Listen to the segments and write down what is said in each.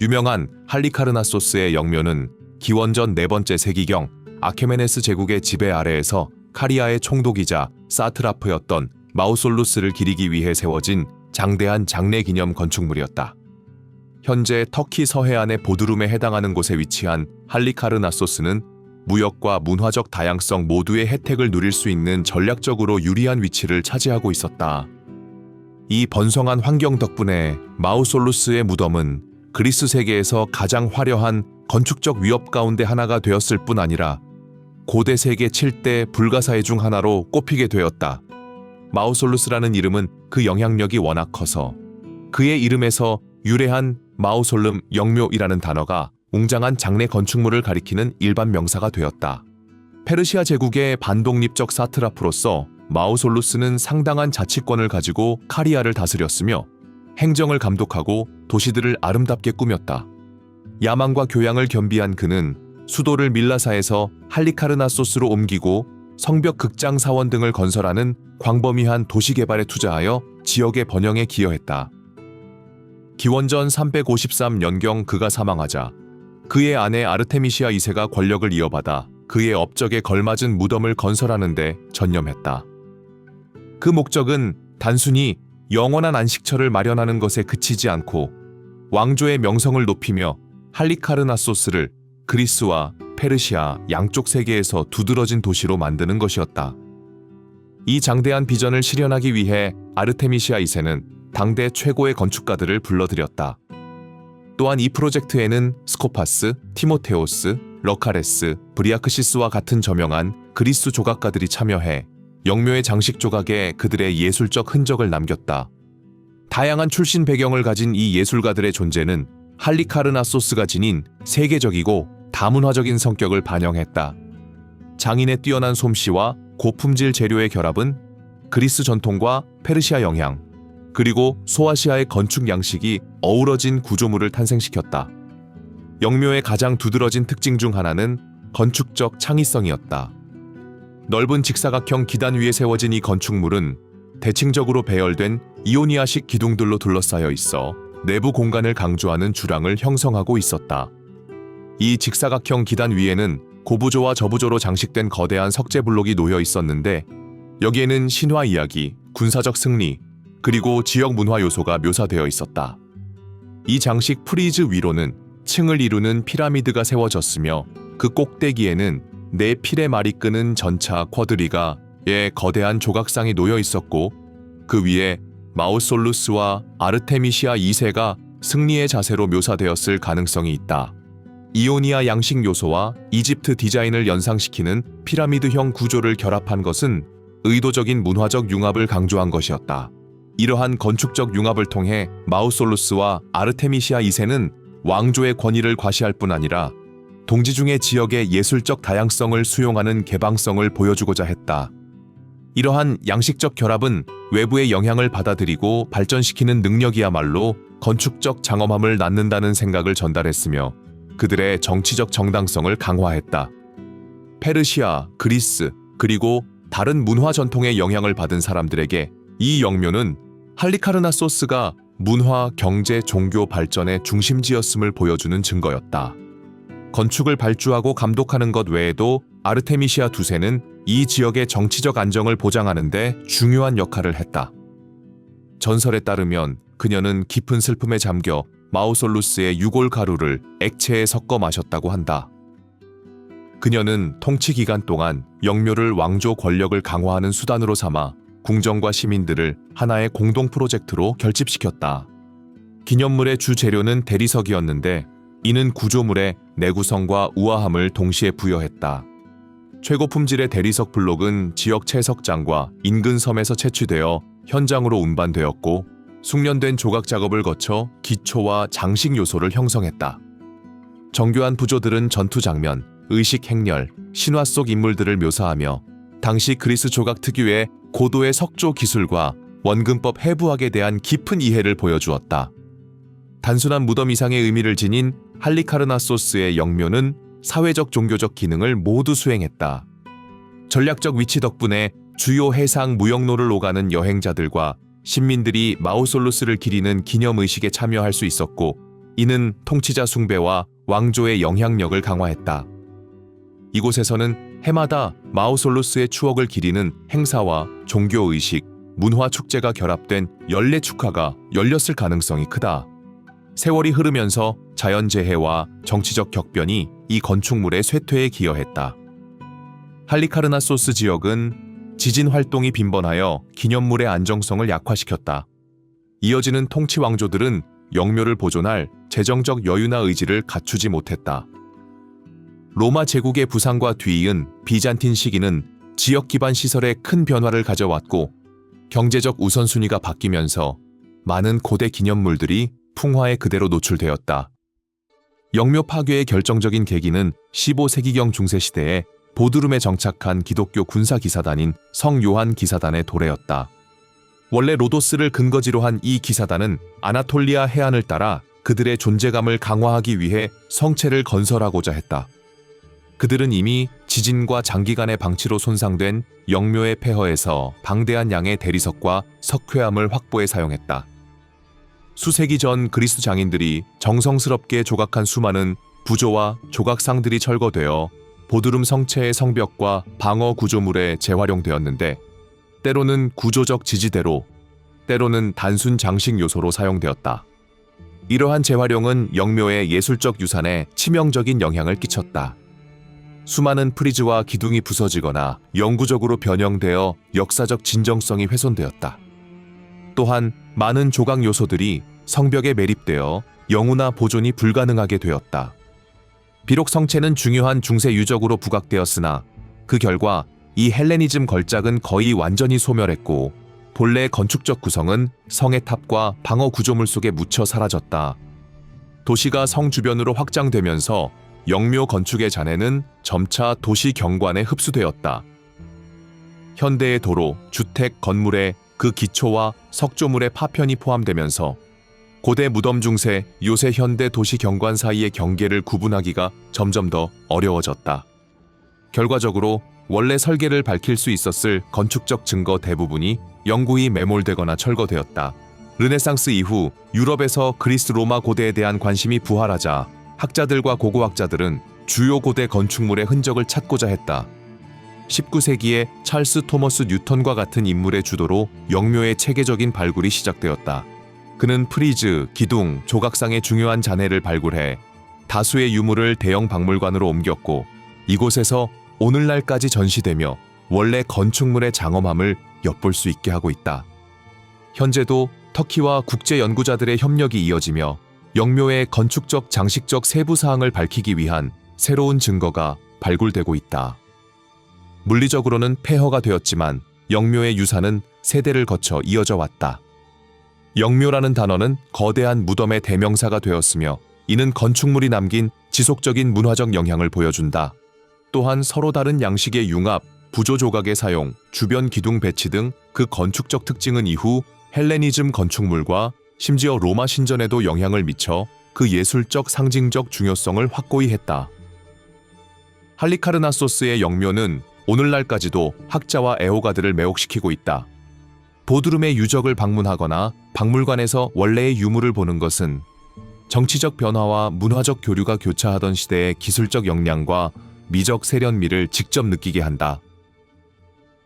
유명한 할리카르나소스의 영묘는 기원전 4번째 세기경 아케메네스 제국의 지배 아래에서 카리아의 총독이자 사트라프였던 마우솔루스를 기리기 위해 세워진 장대한 장례 기념 건축물이었다. 현재 터키 서해안의 보드룸에 해당하는 곳에 위치한 할리카르나소스는 무역과 문화적 다양성 모두의 혜택을 누릴 수 있는 전략적으로 유리한 위치를 차지하고 있었다. 이 번성한 환경 덕분에 마우솔루스의 무덤은 그리스 세계에서 가장 화려한 건축적 위업 가운데 하나가 되었을 뿐 아니라 고대 세계 7대 불가사의 중 하나로 꼽히게 되었다. 마우솔루스라는 이름은 그 영향력이 워낙 커서 그의 이름에서 유래한 마우솔름 영묘이라는 단어가 웅장한 장례 건축물을 가리키는 일반 명사가 되었다. 페르시아 제국의 반독립적 사트라프로서 마우솔루스는 상당한 자치권을 가지고 카리아를 다스렸으며 행정을 감독하고 도시들을 아름답게 꾸몄다. 야망과 교양을 겸비한 그는 수도를 밀라사에서 할리카르나소스로 옮기고 성벽 극장 사원 등을 건설하는 광범위한 도시 개발에 투자하여 지역의 번영에 기여했다. 기원전 353년경 그가 사망하자 그의 아내 아르테미시아 2세가 권력을 이어받아 그의 업적에 걸맞은 무덤을 건설하는 데 전념했다. 그 목적은 단순히 영원한 안식처를 마련하는 것에 그치지 않고 왕조의 명성을 높이며 할리카르나소스를 그리스와 페르시아 양쪽 세계에서 두드러진 도시로 만드는 것이었다. 이 장대한 비전을 실현하기 위해 아르테미시아 2세는 당대 최고의 건축가들을 불러들였다. 또한 이 프로젝트에는 스코파스, 티모테오스, 러카레스, 브리아크시스와 같은 저명한 그리스 조각가들이 참여해 영묘의 장식 조각에 그들의 예술적 흔적을 남겼다. 다양한 출신 배경을 가진 이 예술가들의 존재는 할리카르나소스가 지닌 세계적이고 다문화적인 성격을 반영했다. 장인의 뛰어난 솜씨와 고품질 재료의 결합은 그리스 전통과 페르시아 영향, 그리고 소아시아의 건축 양식이 어우러진 구조물을 탄생시켰다. 영묘의 가장 두드러진 특징 중 하나는 건축적 창의성이었다. 넓은 직사각형 기단 위에 세워진 이 건축물은 대칭적으로 배열된 이오니아식 기둥들로 둘러싸여 있어 내부 공간을 강조하는 주랑을 형성하고 있었다. 이 직사각형 기단 위에는 고부조와 저부조로 장식된 거대한 석재 블록이 놓여 있었는데 여기에는 신화 이야기, 군사적 승리, 그리고 지역 문화 요소가 묘사되어 있었다. 이 장식 프리즈 위로는 층을 이루는 피라미드가 세워졌으며 그 꼭대기에는 네 필의 말이 끄는 전차 쿼드리가의 거대한 조각상이 놓여 있었고 그 위에 마우솔루스와 아르테미시아 2세가 승리의 자세로 묘사되었을 가능성이 있다. 이오니아 양식 요소와 이집트 디자인을 연상시키는 피라미드형 구조를 결합한 것은 의도적인 문화적 융합을 강조한 것이었다. 이러한 건축적 융합을 통해 마우솔루스와 아르테미시아 2세는 왕조의 권위를 과시할 뿐 아니라 동지중해 지역의 예술적 다양성을 수용하는 개방성을 보여주고자 했다. 이러한 양식적 결합은 외부의 영향을 받아들이고 발전시키는 능력이야말로 건축적 장엄함을 낳는다는 생각을 전달했으며 그들의 정치적 정당성을 강화했다. 페르시아, 그리스, 그리고 다른 문화 전통의 영향을 받은 사람들에게 이 영묘는 할리카르나소스가 문화, 경제, 종교 발전의 중심지였음을 보여주는 증거였다. 건축을 발주하고 감독하는 것 외에도 아르테미시아 2세는 이 지역의 정치적 안정을 보장하는 데 중요한 역할을 했다. 전설에 따르면 그녀는 깊은 슬픔에 잠겨 마우솔루스의 유골 가루를 액체에 섞어 마셨다고 한다. 그녀는 통치 기간 동안 영묘를 왕조 권력을 강화하는 수단으로 삼아 궁정과 시민들을 하나의 공동 프로젝트로 결집시켰다. 기념물의 주 재료는 대리석이었는데 이는 구조물의 내구성과 우아함을 동시에 부여했다. 최고 품질의 대리석 블록은 지역 채석장과 인근 섬에서 채취되어 현장으로 운반되었고 숙련된 조각 작업을 거쳐 기초와 장식 요소를 형성했다. 정교한 부조들은 전투 장면, 의식 행렬, 신화 속 인물들을 묘사하며 당시 그리스 조각 특유의 고도의 석조 기술과 원근법 해부학에 대한 깊은 이해를 보여주었다. 단순한 무덤 이상의 의미를 지닌 할리카르나소스의 영묘는 사회적 종교적 기능을 모두 수행했다. 전략적 위치 덕분에 주요 해상 무역로를 오가는 여행자들과 신민들이 마우솔루스를 기리는 기념의식에 참여할 수 있었고 이는 통치자 숭배와 왕조의 영향력을 강화했다. 이곳에서는 해마다 마우솔루스의 추억을 기리는 행사와 종교의식, 문화 축제가 결합된 연례 축하가 열렸을 가능성이 크다. 세월이 흐르면서 자연재해와 정치적 격변이 이 건축물의 쇠퇴에 기여했다. 할리카르나소스 지역은 지진 활동이 빈번하여 기념물의 안정성을 약화시켰다. 이어지는 통치 왕조들은 영묘를 보존할 재정적 여유나 의지를 갖추지 못했다. 로마 제국의 부상과 뒤이은 비잔틴 시기는 지역 기반 시설에 큰 변화를 가져왔고 경제적 우선순위가 바뀌면서 많은 고대 기념물들이 풍화에 그대로 노출되었다. 영묘 파괴의 결정적인 계기는 15세기경 중세시대에 보드룸에 정착한 기독교 군사기사단인 성요한 기사단의 도래였다. 원래 로도스를 근거지로 한 이 기사단은 아나톨리아 해안을 따라 그들의 존재감을 강화하기 위해 성체를 건설하고자 했다. 그들은 이미 지진과 장기간의 방치로 손상된 영묘의 폐허에서 방대한 양의 대리석과 석회암을 확보해 사용했다. 수세기 전 그리스 장인들이 정성스럽게 조각한 수많은 부조와 조각상들이 철거되어 보드룸 성체의 성벽과 방어 구조물에 재활용되었는데 때로는 구조적 지지대로, 때로는 단순 장식 요소로 사용되었다. 이러한 재활용은 영묘의 예술적 유산에 치명적인 영향을 끼쳤다. 수많은 프리즈와 기둥이 부서지거나 영구적으로 변형되어 역사적 진정성이 훼손되었다. 또한 많은 조각 요소들이 성벽에 매립되어 영구나 보존이 불가능하게 되었다. 비록 성체는 중요한 중세 유적으로 부각되었으나 그 결과 이 헬레니즘 걸작은 거의 완전히 소멸했고 본래 건축적 구성은 성의 탑과 방어 구조물 속에 묻혀 사라졌다. 도시가 성 주변으로 확장되면서 영묘 건축의 잔해는 점차 도시 경관에 흡수되었다. 현대의 도로, 주택, 건물에 그 기초와 석조물의 파편이 포함되면서 고대 무덤 중세, 요새 현대 도시 경관 사이의 경계를 구분하기가 점점 더 어려워졌다. 결과적으로 원래 설계를 밝힐 수 있었을 건축적 증거 대부분이 영구히 매몰되거나 철거되었다. 르네상스 이후 유럽에서 그리스 로마 고대에 대한 관심이 부활하자 학자들과 고고학자들은 주요 고대 건축물의 흔적을 찾고자 했다. 19세기에 찰스 토머스 뉴턴과 같은 인물의 주도로 영묘의 체계적인 발굴이 시작되었다. 그는 프리즈, 기둥, 조각상의 중요한 잔해를 발굴해 다수의 유물을 대형 박물관으로 옮겼고 이곳에서 오늘날까지 전시되며 원래 건축물의 장엄함을 엿볼 수 있게 하고 있다. 현재도 터키와 국제 연구자들의 협력이 이어지며 영묘의 건축적 장식적 세부 사항을 밝히기 위한 새로운 증거가 발굴되고 있다. 물리적으로는 폐허가 되었지만 영묘의 유산은 세대를 거쳐 이어져 왔다. 영묘라는 단어는 거대한 무덤의 대명사가 되었으며 이는 건축물이 남긴 지속적인 문화적 영향을 보여준다. 또한 서로 다른 양식의 융합, 부조 조각의 사용, 주변 기둥 배치 등 그 건축적 특징은 이후 헬레니즘 건축물과 심지어 로마 신전에도 영향을 미쳐 그 예술적 상징적 중요성을 확고히 했다. 할리카르나소스의 영묘는 오늘날까지도 학자와 애호가들을 매혹시키고 있다. 보드룸의 유적을 방문하거나 박물관에서 원래의 유물을 보는 것은 정치적 변화와 문화적 교류가 교차하던 시대의 기술적 역량과 미적 세련미를 직접 느끼게 한다.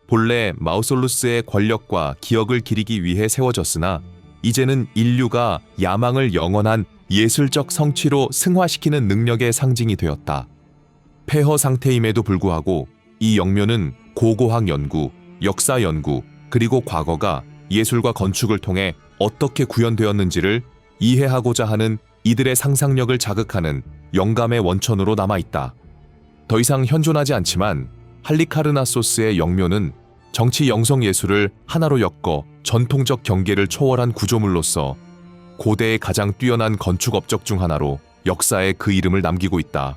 본래 마우솔루스의 권력과 기억을 기리기 위해 세워졌으나 이제는 인류가 야망을 영원한 예술적 성취로 승화시키는 능력의 상징이 되었다. 폐허 상태임에도 불구하고 이 영묘는 고고학 연구, 역사 연구, 그리고 과거가 예술과 건축을 통해 어떻게 구현되었는지를 이해하고자 하는 이들의 상상력을 자극하는 영감의 원천으로 남아있다. 더 이상 현존하지 않지만 할리카르나소스의 영묘는 정치 영성 예술을 하나로 엮어 전통적 경계를 초월한 구조물로서 고대의 가장 뛰어난 건축 업적 중 하나로 역사에 그 이름을 남기고 있다.